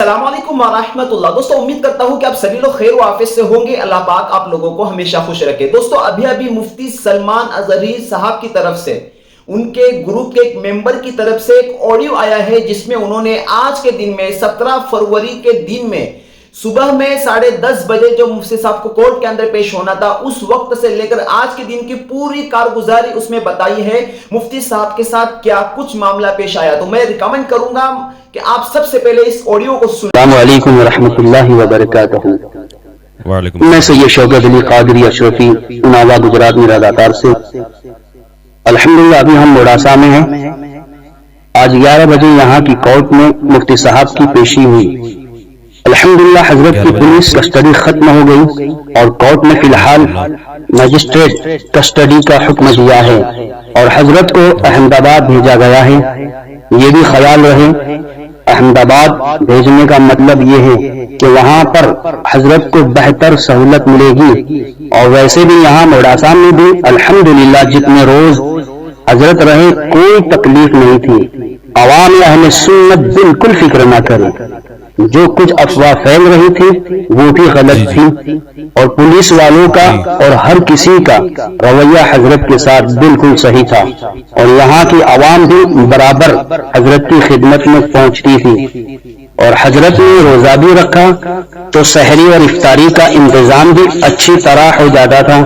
अस्सलाम वालेकुम वरहमतुल्लाह। दोस्तों उम्मीद करता हूं कि आप सभी लोग खैर आफियत से होंगे। अल्लाह पाक आप लोगों को हमेशा खुश रखे। दोस्तों अभी मुफ्ती सलमान अजहरी साहब की तरफ से उनके ग्रुप के एक मेंबर की तरफ से एक ऑडियो आया है, जिसमें उन्होंने आज के दिन में 17 फरवरी के दिन में सुबह में 10:30 बजे जो मुफ्ती साहब को कोर्ट के अंदर पेश होना था, उस वक्त से लेकर आज के दिन की पूरी कारगुजारी उसमें बताई है। मुफ्ती साहब के साथ क्या कुछ मामला पेश आया, तो मैं रिकमेंड करूंगा कि आप सबसे पहले इस ऑडियो को सुनें। अस्सलामु अलैकुम वरहमतुल्लाहि वबरकातुहू। मैं सैयद शौकत अली कादरी अशरफी उनावा गुजरात में अदाकार से अल्हम्दुलिल्लाह अभी हम मोडासा में हैं। आज 11 बजे यहाँ की कोर्ट में मुफ्ती साहब की पेशी हुई। अल्हम्दुलिल्लाह हजरत की पुलिस कस्टडी खत्म हो गई और कोर्ट ने फिलहाल मजिस्ट्रेट कस्टडी का हुक्म दिया है और हजरत को अहमदाबाद भेजा गया है। ये भी ख्याल रहे, अहमदाबाद भेजने का मतलब ये है कि वहाँ पर हजरत को बेहतर सहूलत मिलेगी। और वैसे भी यहाँ मोडासा में भी अल्हम्दुलिल्लाह जितने रोज हजरत रहे कोई तकलीफ नहीं थी। अवाम अहले सुन्नत बिल्कुल फिक्र ना करे, जो कुछ अफवाह फैल रही थी वो भी गलत थी और पुलिस वालों का और हर किसी का रवैया हजरत के साथ बिल्कुल सही था और यहाँ की आवाम भी बराबर हजरत की खिदमत में पहुँचती थी। और हजरत ने रोजा भी रखा तो सहरी और इफ्तारी का इंतजाम भी अच्छी तरह हो जाता था।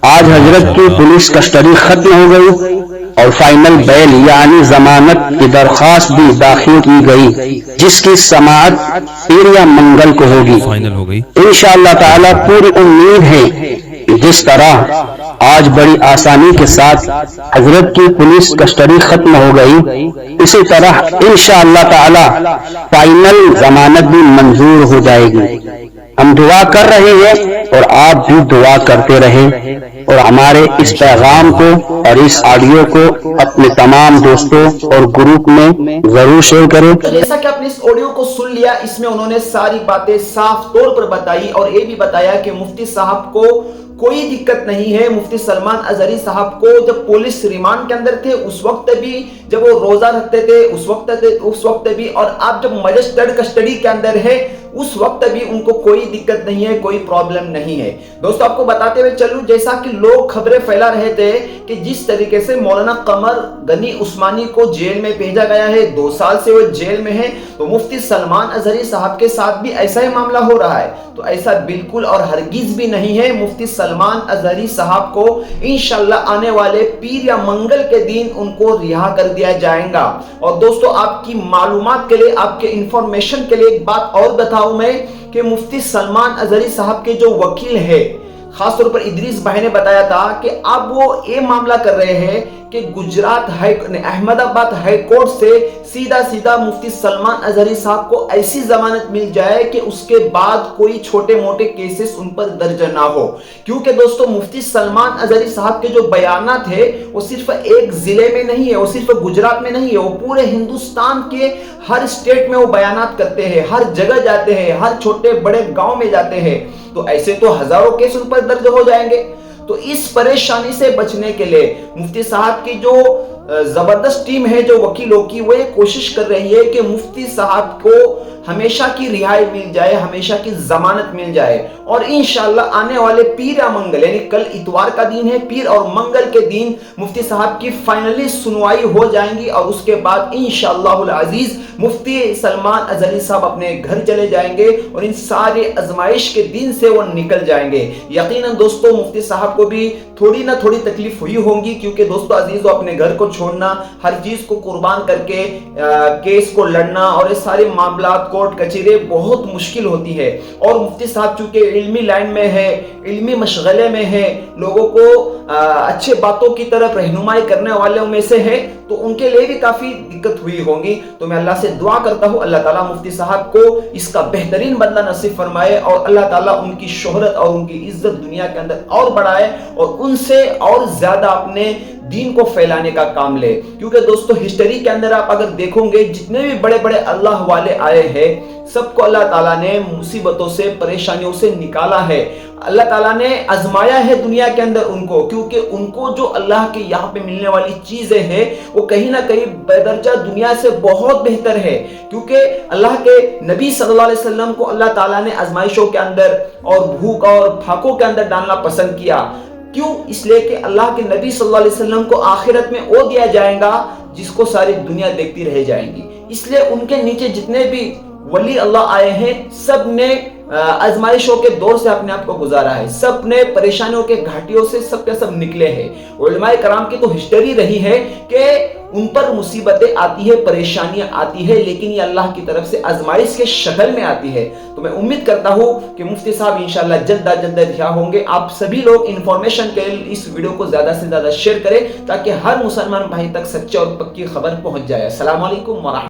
आज हजरत की पुलिस कस्टडी खत्म हो गई और फाइनल बेल यानी जमानत की दरख्वास्त भी दाखिल की गई, जिसकी समाअत पीर या मंगल को होगी। फाइनल हो गई इंशाअल्लाह ताला। पूरी उम्मीद है कि जिस तरह आज बड़ी आसानी के साथ हजरत की पुलिस कस्टडी खत्म हो गई, इसी तरह इंशाअल्लाह ताला फाइनल जमानत भी मंजूर हो जाएगी। हम दुआ कर रहे हैं और आप भी दुआ करते रहें और हमारे इस पैगाम को और इस ऑडियो को अपने तमाम दोस्तों और ग्रुप में जरूर शेयर करें। जैसा कि आपने इस ऑडियो को सुन लिया, इसमें उन्होंने सारी बातें साफ तौर पर बताई और ये भी बताया कि मुफ्ती साहब को कोई दिक्कत नहीं है। मुफ्ती सलमान अजहरी साहब को जब पुलिस रिमांड के अंदर थे उस वक्त भी, जब वो रोजा रखते थे उस वक्त भी, और आप जब मजिस्ट्रेट कस्टडी के अंदर है उस वक्त भी उनको कोई दिक्कत नहीं है, कोई प्रॉब्लम नहीं है। दोस्तों आपको बताते हुए चलूं, जैसा कि लोग खबरें फैला रहे थे कि जिस तरीके से मौलाना कमर गनी उस्मानी को जेल में भेजा गया है, 2 साल से वो जेल में है, तो मुफ्ती सलमान अजहरी साहब के साथ भी ऐसा ही मामला हो रहा है। तो ऐसा बिल्कुल और हरगिज भी नहीं है। मुफ्ती सलमान अजहरी साहब को इंशाअल्लाह आने वाले पीर या मंगल के दिन उनको रिहा कर दिया जाएगा। और दोस्तों आपकी मालूमात के लिए, आपके इंफॉर्मेशन के लिए एक बात और बताऊं मैं कि मुफ्ती सलमान अजहरी साहब के जो वकील है, खासतौर पर इदरीस भाई ने बताया था कि अब वो ये मामला कर रहे हैं कि अहमदाबाद हाई कोर्ट से सीधा मुफ्ती सलमान अजहरी साहब को ऐसी जमानत मिल जाए कि उसके बाद कोई छोटे मोटे केसेस उन पर दर्ज ना हो। क्योंकि दोस्तों मुफ्ती सलमान अजहरी साहब के जो बयानात है वो सिर्फ एक जिले में नहीं है, वो सिर्फ गुजरात में नहीं है, वो पूरे हिंदुस्तान के हर स्टेट में वो बयानात करते हैं, हर जगह जाते हैं, हर छोटे बड़े गांव में जाते हैं। तो ऐसे तो हजारों केस उन पर दर्ज हो जाएंगे। तो इस परेशानी से बचने के लिए मुफ्ती साहब की जो जबरदस्त टीम है जो वकीलों की, वो ये कोशिश कर रही है कि मुफ्ती साहब को हमेशा की रिहाई मिल जाए, हमेशा की जमानत मिल जाए। और इंशाअल्लाह आने वाले पीर या मंगल, यानी कल इतवार का दिन है, पीर और मंगल के दिन मुफ्ती साहब की फाइनली सुनवाई हो जाएंगी और उसके बाद इंशाअल्लाहुल अजीज मुफ्ती सलमान अजहरी साहब अपने घर चले जाएंगे और इन सारे आजमाइश के दिन से वो निकल जाएंगे। यकीनन दोस्तों मुफ्ती साहब को भी थोड़ी ना थोड़ी तकलीफ हुई होगी, क्योंकि दोस्तों अजीजों अपने घर को छोड़ना, हर चीज को कुर्बान करके केस को लड़ना और ये सारे मामला कोर्ट कचहरी बहुत मुश्किल होती है। और मुफ्ती साहब चूंकि इल्मी लाइन में है, इल्मी मशगले में है, लोगों को अच्छे बातों की तरफ रहनुमाई करने वालों में से है, तो उनके लिए भी काफी दिक्कत हुई होगी। तो मैं अल्लाह से दुआ करता हूँ अल्लाह ताला मुफ्ती साहब को इसका बेहतरीन बदला नसीब फरमाए और अल्लाह ताला उनकी शोहरत और उनकी इज्जत दुनिया के अंदर और बढ़ाए और उनसे और ज्यादा अपने दीन को फैलाने का काम ले। क्योंकि दोस्तों हिस्ट्री के अंदर आप अगर देखोगे जितने भी बड़े बड़े अल्लाह वाले आए हैं ہے، سب کو اللہ تعالیٰ نے مصیبتوں سے پریشانیوں سے نکالا ہے، اللہ تعالیٰ نے آزمایا ہے دنیا کے اندر ان کو، کیونکہ ان کو جو اللہ کے یہاں پہ ملنے والی چیزیں ہیں وہ کہیں نہ کہیں بدرجہ دنیا سے بہت بہتر ہے، کیونکہ اللہ کے نبی صلی اللہ علیہ وسلم کو اللہ تعالیٰ نے آزمائشوں کے اندر اور بھوک اور پھاکوں کے اندر ڈالنا پسند کیا۔ کیوں؟ اس لیے کہ اللہ کے نبی صلی اللہ علیہ وسلم کو آخرت میں وہ دیا جائے گا جس کو ساری دنیا دیکھتی رہ جائیں گی، اس لیے ان کے نیچے جتنے بھی ولی اللہ آئے ہیں سب نے آزمائشوں کے دور سے اپنے آپ کو گزارا ہے، سب نے پریشانیوں کے گھاٹیوں سے سب کے سب نکلے ہیں۔ علماء کرام کی تو ہسٹری رہی ہے کہ ان پر مصیبتیں آتی ہے، پریشانیاں آتی ہے، لیکن یہ اللہ کی طرف سے آزمائش کے شکل میں آتی ہے۔ تو میں امید کرتا ہوں کہ مفتی صاحب انشاءاللہ جلد از جلد رہا ہوں گے۔ آپ سبھی لوگ انفارمیشن کے لیے اس ویڈیو کو زیادہ سے زیادہ شیئر کریں تاکہ ہر مسلمان بھائی تک سچی اور پکی خبر پہنچ جائے۔ السلام علیکم ورحمۃ اللہ۔